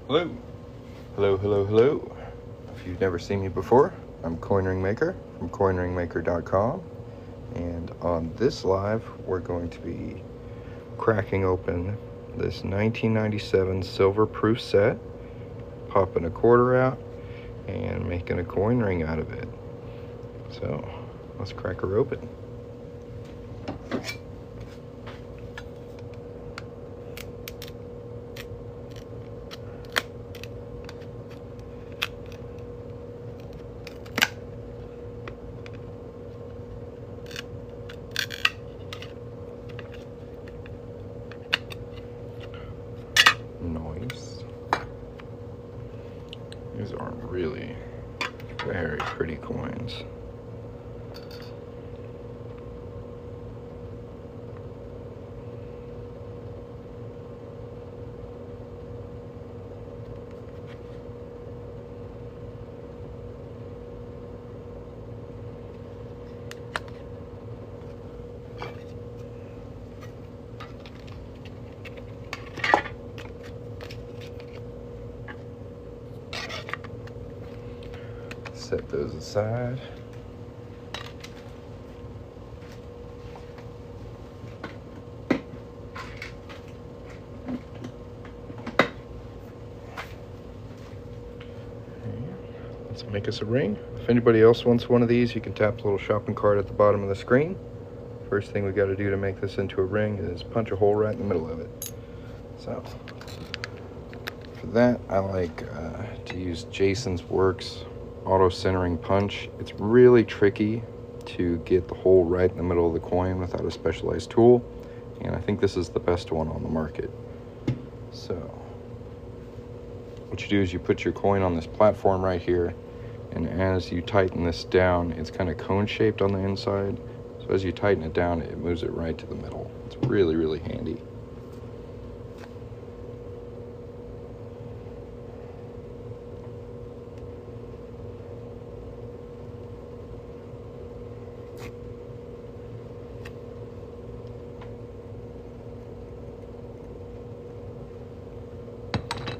Hello. Hello, hello, hello. If you've never seen me before, I'm Coin Ring Maker from coinringmaker.com. And on this live, we're going to be cracking open this 1997 silver proof set, popping a quarter out, and making a coin ring out of it. So, let's crack her open. Noise. These are really very pretty coins. Set those aside. Let's make us a ring. If anybody else wants one of these, you can tap the little shopping cart at the bottom of the screen. First thing we got to do to make this into a ring is punch a hole right in the middle of it. So for that, I like to use Jason's Works auto centering punch. It's really tricky to get the hole right in the middle of the coin without a specialized tool, and I think this is the best one on the market. So what you do is you put your coin on this platform right here, and as you tighten this down, it's kind of cone shaped on the inside, so as you tighten it down, it moves it right to the middle. It's really, really handy.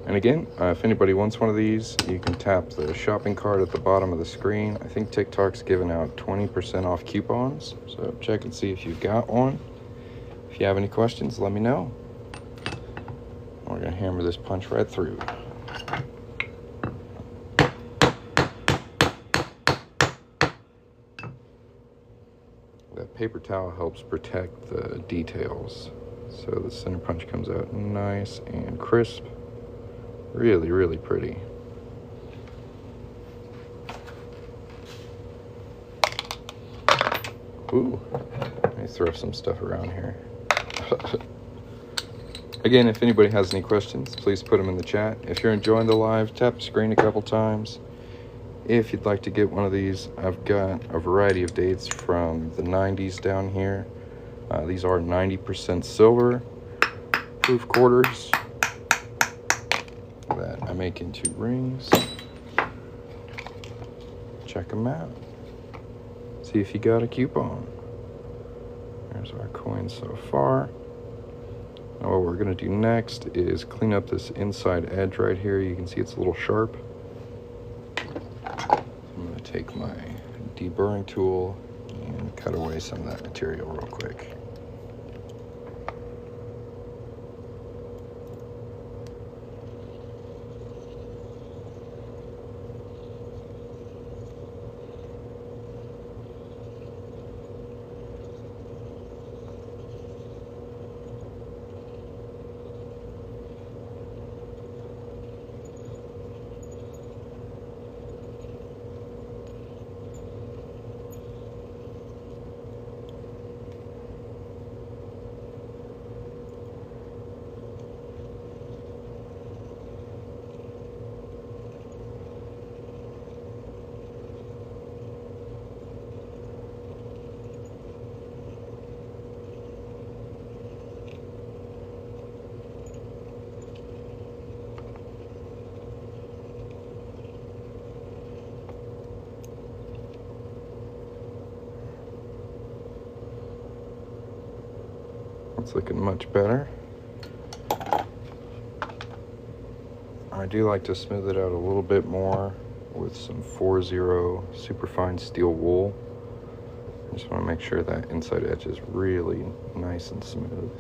And again, if anybody wants one of these, you can tap the shopping cart at the bottom of the screen. I think TikTok's giving out 20% off coupons, so check and see if you've got one. If you have any questions, let me know. We're gonna hammer this punch right through. That paper towel helps protect the details, so the center punch comes out nice and crisp. Really, really pretty. Ooh, let me throw some stuff around here. Again, if anybody has any questions, please put them in the chat. If you're enjoying the live, tap the screen a couple times. If you'd like to get one of these, I've got a variety of dates from the 90s down here. These are 90% silver proof quarters that I make into rings. Check them out. See if you got a coupon. There's our coin so far. Now what we're gonna do next is clean up this inside edge right here. You can see it's a little sharp. I'm gonna take my deburring tool and cut away some of that material real quick. It's looking much better. I do like to smooth it out a little bit more with some 4-0 superfine steel wool. I just want to make sure that inside edge is really nice and smooth.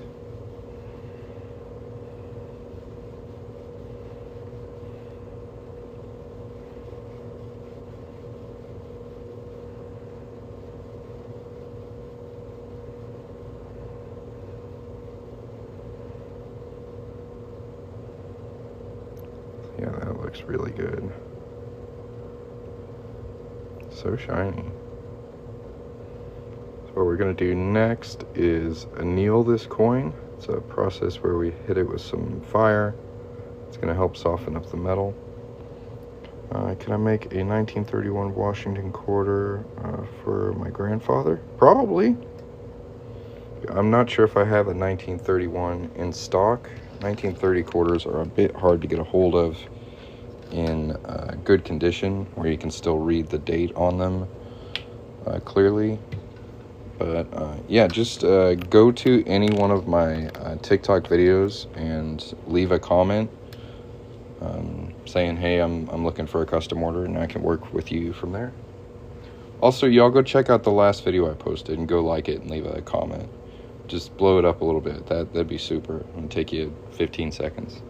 Yeah, that looks really good. So shiny. So what we're going to do next is anneal this coin. It's a process where we hit it with some fire. It's going to help soften up the metal. Can I make a 1931 Washington quarter for my grandfather? Probably. I'm not sure if I have a 1931 in stock. 1930 quarters are a bit hard to get a hold of in good condition, where you can still read the date on them clearly. But yeah, just go to any one of my TikTok videos and leave a comment saying, hey, I'm looking for a custom order, and I can work with you from there. Also, y'all go check out the last video I posted and go like it and leave a comment. Just blow it up a little bit. That'd be super. It'll take you 15 seconds.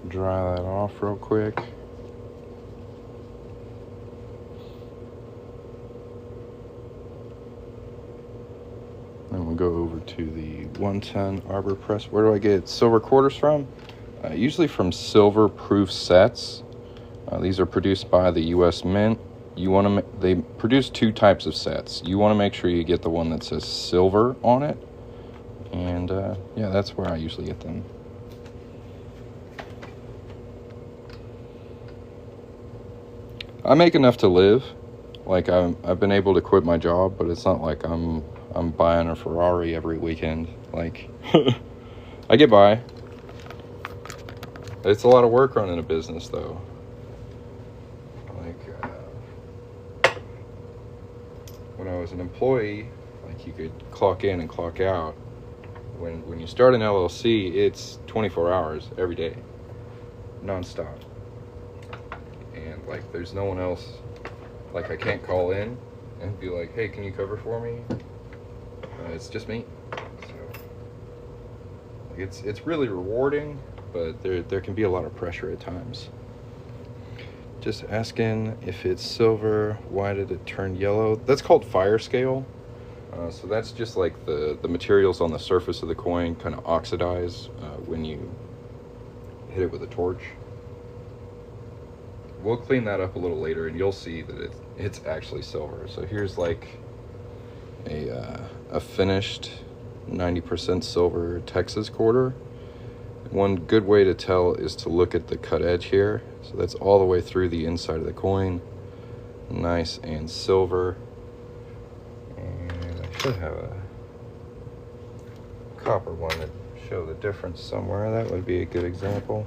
Dry that off real quick. Then we'll go over to the 110 Arbor Press. Where do I get silver quarters from? Usually from Silver Proof Sets. These are produced by the U.S. Mint. They produce two types of sets. You want to make sure you get the one that says silver on it. And yeah, that's where I usually get them. I make enough to live. Like I've been able to quit my job, but it's not like I'm buying a Ferrari every weekend. Like I get by. It's a lot of work running a business, though. Like when I was an employee, like you could clock in and clock out. When you start an LLC, it's 24 hours every day, nonstop. And like there's no one else. Like I can't call in and be like, hey, can you cover for me? It's just me. So it's really rewarding, but there can be a lot of pressure at times. Just asking if it's silver, why did it turn yellow? That's called fire scale. So that's just like the materials on the surface of the coin kind of oxidize when you hit it with a torch. We'll clean that up a little later, and you'll see that it's actually silver. So here's like a finished 90% silver Texas quarter. One good way to tell is to look at the cut edge here. So that's all the way through the inside of the coin. Nice and silver. And I should have a copper one to show the difference somewhere. That would be a good example.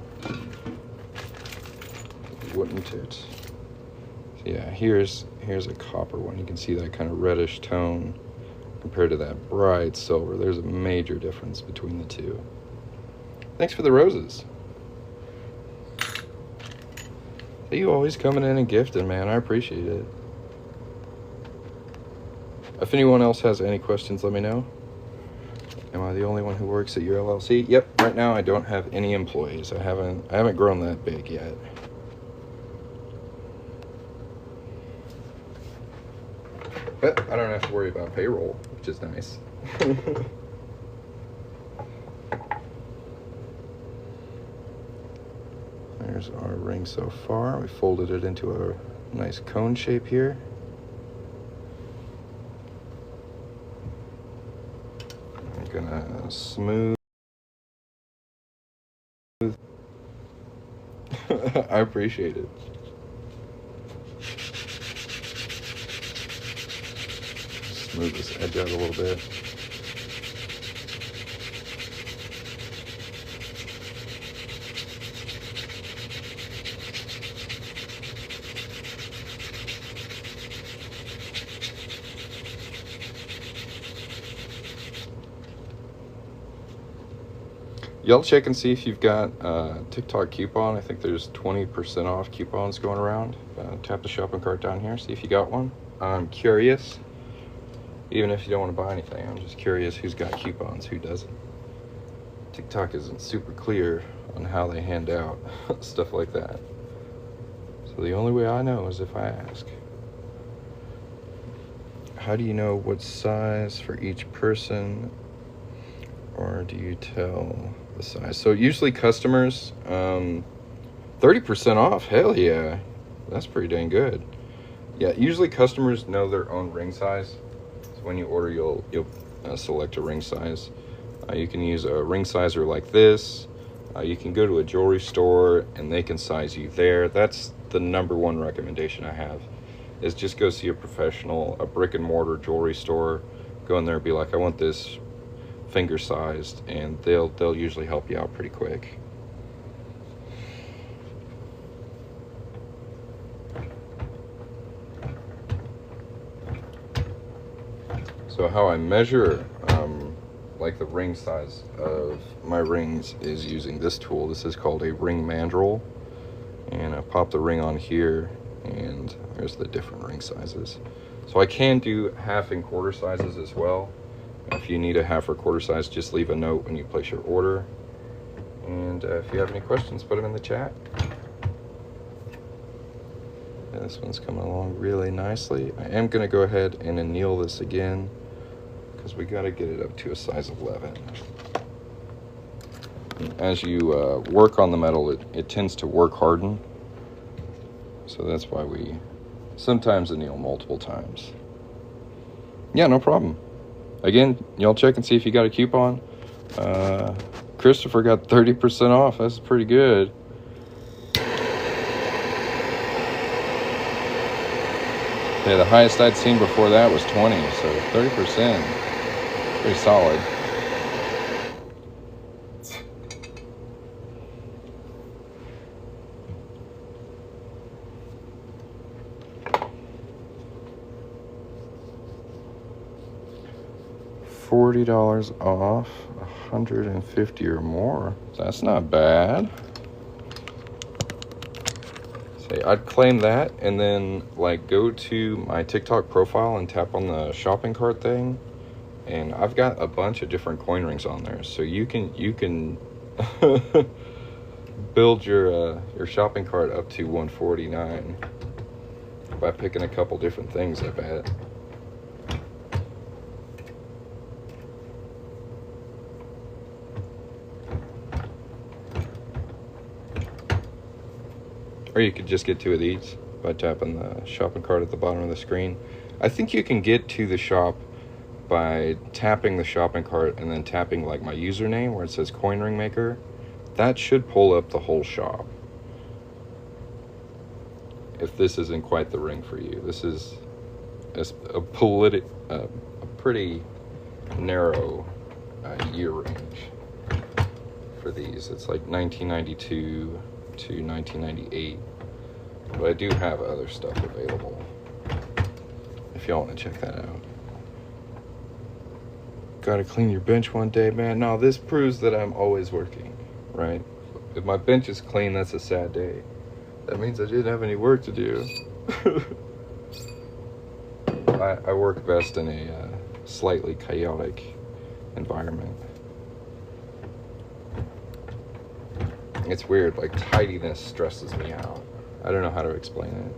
Wouldn't it? So yeah, here's a copper one. You can see that kind of reddish tone compared to that bright silver. There's a major difference between the two. Thanks for the roses. You always coming in and gifting, man. I appreciate it. If anyone else has any questions, let me know. Am I the only one who works at your LLC? Yep. Right now, I don't have any employees. I haven't grown that big yet. But I don't have to worry about payroll, which is nice. There's our ring so far. We folded it into a nice cone shape here. I'm gonna smooth. I appreciate it. Smooth this edge out a little bit. Y'all check and see if you've got a TikTok coupon. I think there's 20% off coupons going around. Tap the shopping cart down here, see if you got one. I'm curious, even if you don't want to buy anything, I'm just curious who's got coupons, who doesn't. TikTok isn't super clear on how they hand out stuff like that. So the only way I know is if I ask. How do you know what size for each person? Or do you tell the size? So usually customers, 30% off, hell yeah. That's pretty dang good. Yeah, usually customers know their own ring size. So when you order, you'll select a ring size. You can use a ring sizer like this. You can go to a jewelry store and they can size you there. That's the #1 recommendation I have, is just go see a professional, a brick and mortar jewelry store. Go in there and be like, I want this finger sized, and they'll usually help you out pretty quick. So how I measure like the ring size of my rings is using this tool. This is called a ring mandrel, and I pop the ring on here and there's the different ring sizes. So I can do half and quarter sizes as well. If you need a half or quarter size, just leave a note when you place your order. And if you have any questions, put them in the chat. And this one's coming along really nicely. I am going to go ahead and anneal this again because we got to get it up to a size 11. As you work on the metal, it tends to work harden. So that's why we sometimes anneal multiple times. Yeah, no problem. Again, y'all check and see if you got a coupon. Christopher got 30% off. That's pretty good. Yeah, the highest I'd seen before that was 20, so 30%. Pretty solid. $40 off, 150 or more. That's not bad. Say, I'd claim that and then like go to my TikTok profile and tap on the shopping cart thing, and I've got a bunch of different coin rings on there, so you can build your shopping cart up to 149 by picking a couple different things, I bet. Or you could just get 2 of these by tapping the shopping cart at the bottom of the screen. I think you can get to the shop by tapping the shopping cart and then tapping like my username where it says coin ring maker. That should pull up the whole shop. If this isn't quite the ring for you. This is a pretty narrow year range for these. It's like 1992 to 1998, but I do have other stuff available if y'all want to check that out. Gotta clean your bench one day, man. No, this proves that I'm always working, right? If my bench is clean, that's a sad day. That means I didn't have any work to do. I work best in a slightly chaotic environment. It's weird, like tidiness stresses me out. I don't know how to explain it.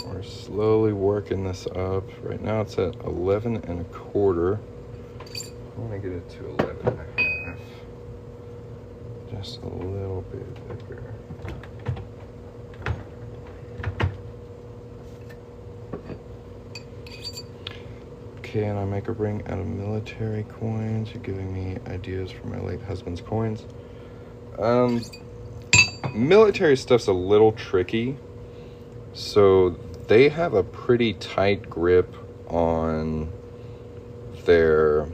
We're slowly working this up. Right now it's at 11 1/4. I want to get it to 11 1/2. Just a little bit bigger. can I make a ring out of military coins? You're giving me ideas for my late husband's coins. Military stuff's a little tricky. So they have a pretty tight grip on their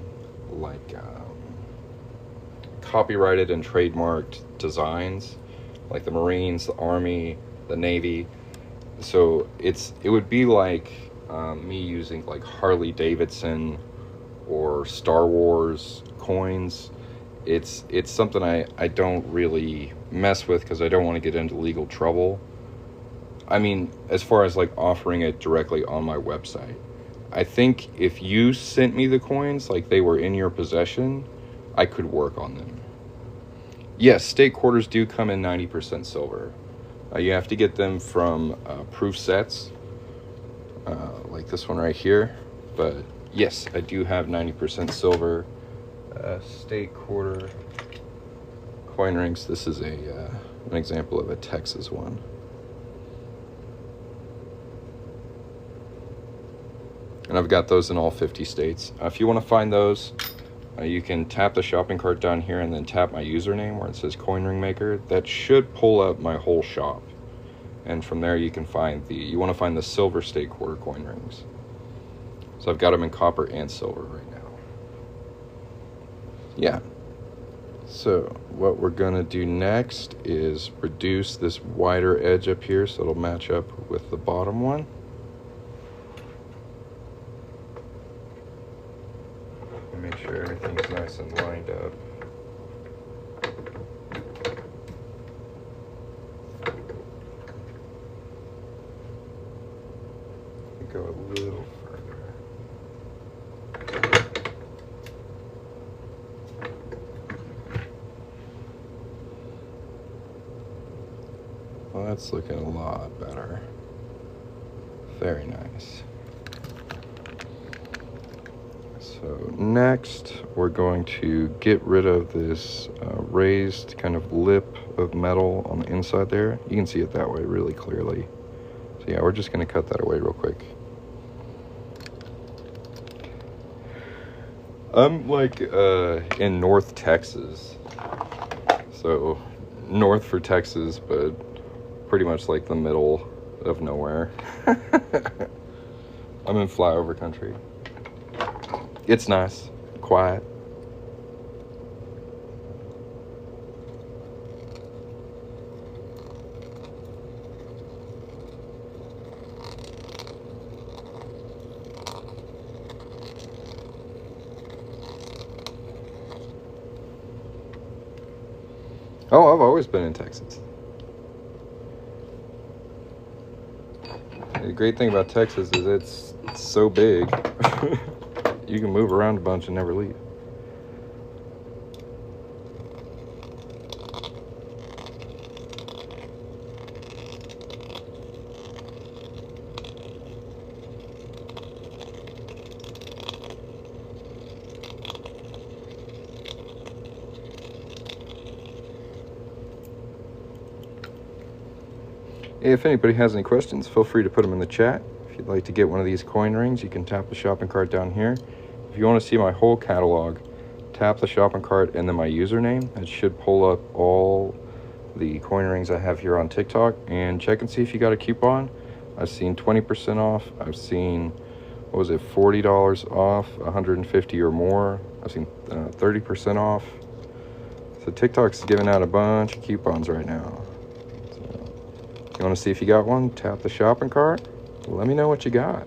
copyrighted and trademarked designs, like the Marines, the Army, the Navy. So it would be like me using like Harley Davidson or Star Wars coins. It's something I don't really mess with because I don't want to get into legal trouble. I mean, as far as like offering it directly on my website, I think if you sent me the coins like they were in your possession, I could work on them. Yes, state quarters do come in 90% silver. You have to get them from proof sets, like this one right here. But yes, I do have 90% silver state quarter coin rings. This is an example of a Texas one. And I've got those in all 50 states. If you want to find those, you can tap the shopping cart down here and then tap my username where it says Coin Ring Maker. That should pull up my whole shop. And from there you can find you want to find the silver state quarter coin rings. So I've got them in copper and silver right now. Yeah. So what we're gonna do next is reduce this wider edge up here so it'll match up with the bottom one. Make sure everything's nice and lined up. Go a little further. Well, that's looking a lot better. Very nice. So next, we're going to get rid of this raised kind of lip of metal on the inside there. You can see it that way really clearly. So yeah, we're just going to cut that away real quick. I'm like in North Texas. So north for Texas, but pretty much like the middle of nowhere. I'm in flyover country. It's nice, quiet. Oh, I've always been in Texas. The great thing about Texas is it's so big. You can move around a bunch and never leave. If anybody has any questions, feel free to put them in the chat. If you'd like to get one of these coin rings, you can tap the shopping cart down here. If you want to see my whole catalog, tap the shopping cart and then my username. It should pull up all the coin rings I have here on TikTok, and check and see if you got a coupon. I've seen 20% off. I've seen, what was it, $40 off, 150 or more. I've seen 30% off. So TikTok's giving out a bunch of coupons right now. You want to see if you got one? Tap the shopping cart. Let me know what you got.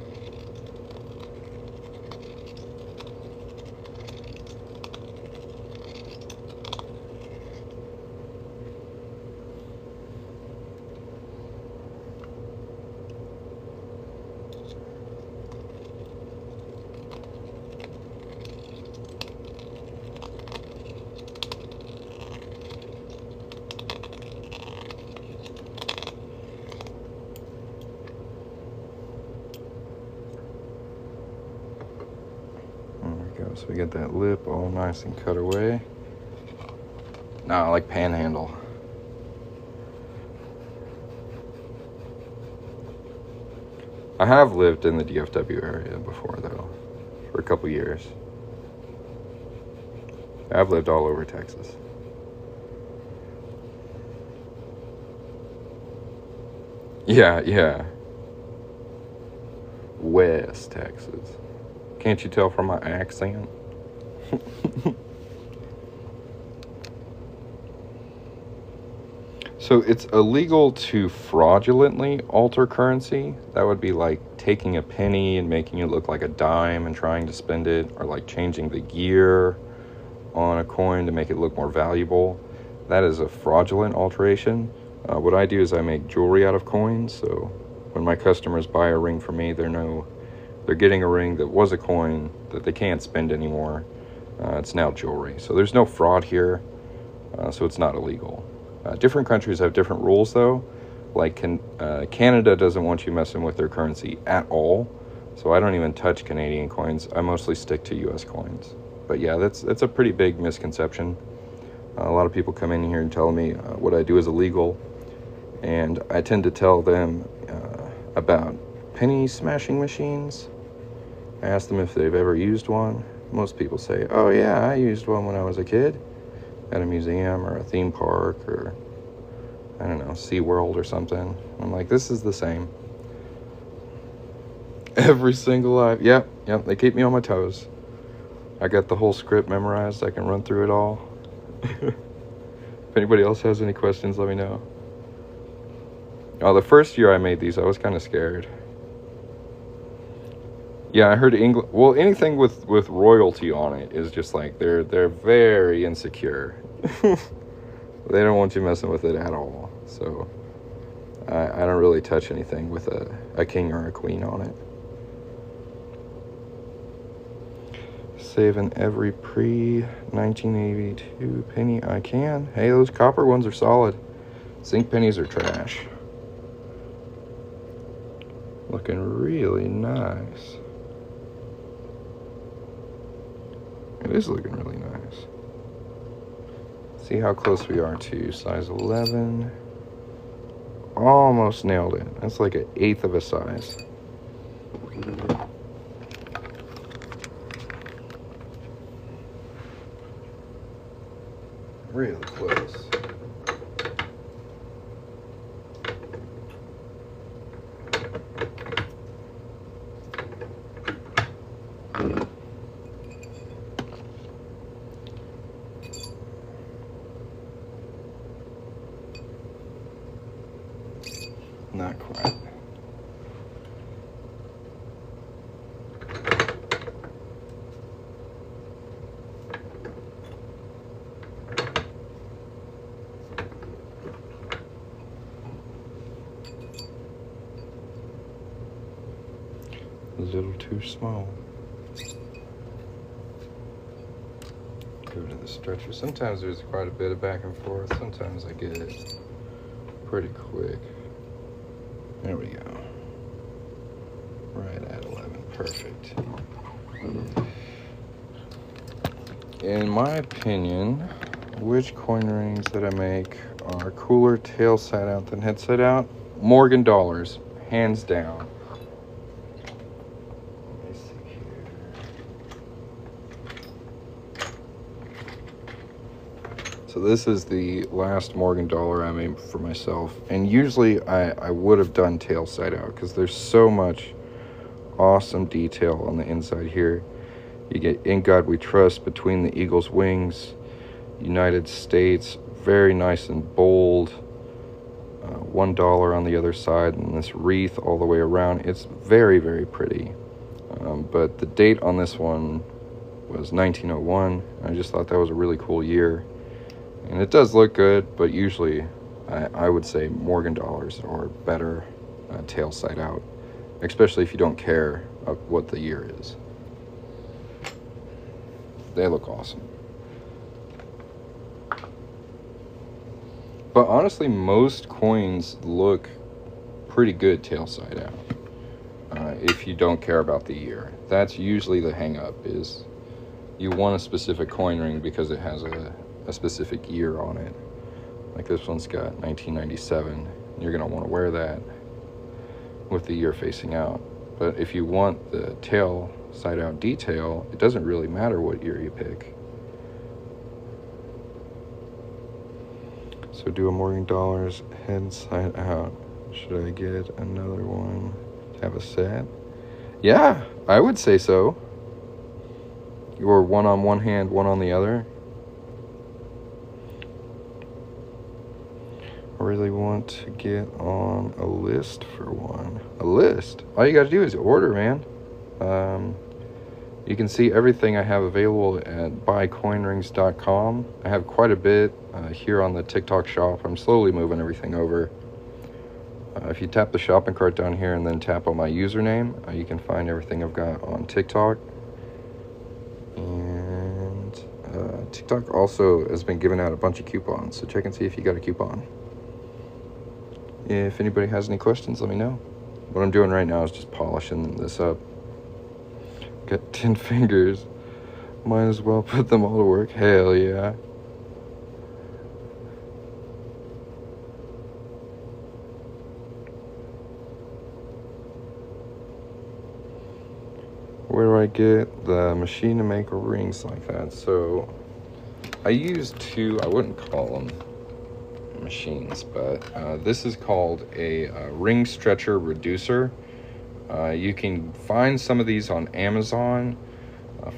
So we get that lip all nice and cut away. No, I like panhandle. I have lived in the DFW area before though, for a couple years. I've lived all over Texas. Yeah. West Texas. Can't you tell from my accent? So it's illegal to fraudulently alter currency. That would be like taking a penny and making it look like a dime and trying to spend it, or like changing the year on a coin to make it look more valuable. That is a fraudulent alteration. What I do is I make jewelry out of coins, so when my customers buy a ring from me, they're getting a ring that was a coin that they can't spend anymore. It's now jewelry. So there's no fraud here, so it's not illegal. Different countries have different rules, though. Like Canada doesn't want you messing with their currency at all, so I don't even touch Canadian coins. I mostly stick to U.S. coins. But yeah, that's a pretty big misconception. A lot of people come in here and tell me what I do is illegal, and I tend to tell them about penny smashing machines. I ask them if they've ever used one. Most people say, oh yeah, I used one when I was a kid at a museum or a theme park or, I don't know, SeaWorld or something. I'm like, this is the same. Every single life. Yep, they keep me on my toes. I got the whole script memorized. I can run through it all. If anybody else has any questions, let me know. Oh, the first year I made these, I was kind of scared. Yeah, I heard England. Well, anything with royalty on it is just like they're very insecure. They don't want you messing with it at all. So I don't really touch anything with a king or a queen on it. Saving every pre-1982 penny I can. Hey, those copper ones are solid. Zinc pennies are trash. Looking really nice. It is looking really nice. See how close we are to size 11. Almost nailed it. That's like 1/8 of a size. Really close. Not quite. A little too small. Go to the stretcher. Sometimes there's quite a bit of back and forth. Sometimes I get it pretty quick. There we go. Right at 11. Perfect. In my opinion, which coin rings that I make are cooler tail side out than head side out? Morgan dollars, hands down. Let me see here. So this is the last Morgan dollar I made for myself, and usually I would have done tail side out because there's so much awesome detail on the inside here. You get "In God We Trust" between the eagle's wings, United States, very nice and bold, $1 on the other side, and this wreath all the way around. It's very, very pretty. But the date on this one was 1901. I just thought that was a really cool year. And it does look good, but usually I would say Morgan dollars are better tail side out, especially if you don't care what the year is. They look awesome. But honestly, most coins look pretty good tail side out if you don't care about the year. That's usually the hang up, is you want a specific coin ring because it has a specific year on it. Like this one's got 1997. You're going to want to wear that with the year facing out. But if you want the tail side out detail, it doesn't really matter what ear you pick. So do a $1 head side out. Should I get another one to have a set? Yeah, I would say so. Or one on one hand, one on the other. I really want to get on a list for one. A list? All you gotta do is order, man. You can see everything I have available at buycoinrings.com. I have quite a bit here on the TikTok shop. I'm slowly moving everything over. If you tap the shopping cart down here and then tap on my username, you can find everything I've got on TikTok. And TikTok also has been giving out a bunch of coupons, so check and see if you got a coupon. If anybody has any questions, let me know. What I'm doing right now is just polishing this up. Got 10 fingers. Might as well put them all to work. Hell yeah. Where do I get the machine to make rings like that? So I used two, I wouldn't call them machines, but this is called a ring stretcher reducer. You can find some of these on Amazon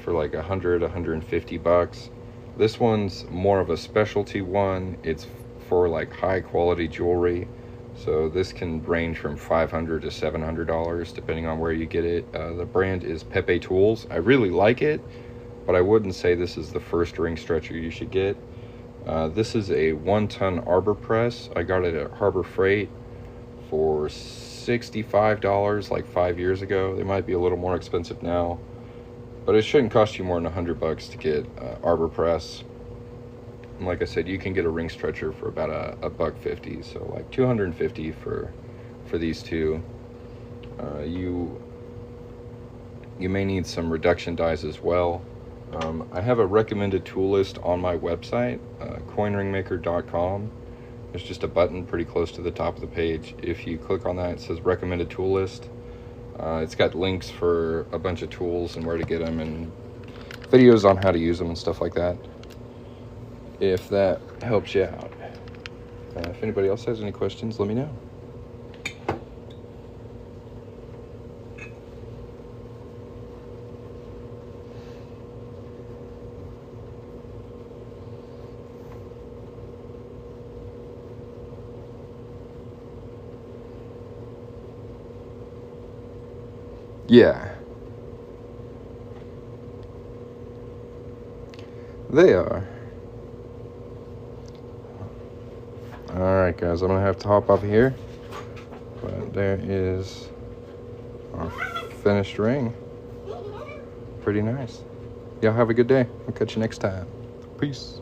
for like $100-150. This one's more of a specialty one. It's for like high quality jewelry, so this can range from $500 to $700 depending on where you get it. The brand is Pepe Tools. I really like it, but I wouldn't say this is the first ring stretcher you should get. This is a 1-ton arbor press. I got it at Harbor Freight for $65 like 5 years ago. They might be a little more expensive now, but it shouldn't cost you more than $100 to get arbor press. And like I said, you can get a ring stretcher for about $150, so like $250 for these two. You may need some reduction dies as well. I have a recommended tool list on my website, coinringmaker.com. There's just a button pretty close to the top of the page. If you click on that, it says recommended tool list. It's got links for a bunch of tools and where to get them and videos on how to use them and stuff like that, if that helps you out. If anybody else has any questions, let me know. Yeah. They are. Alright guys, I'm going to have to hop off of here. But there is our finished ring. Pretty nice. Y'all have a good day. I'll catch you next time. Peace.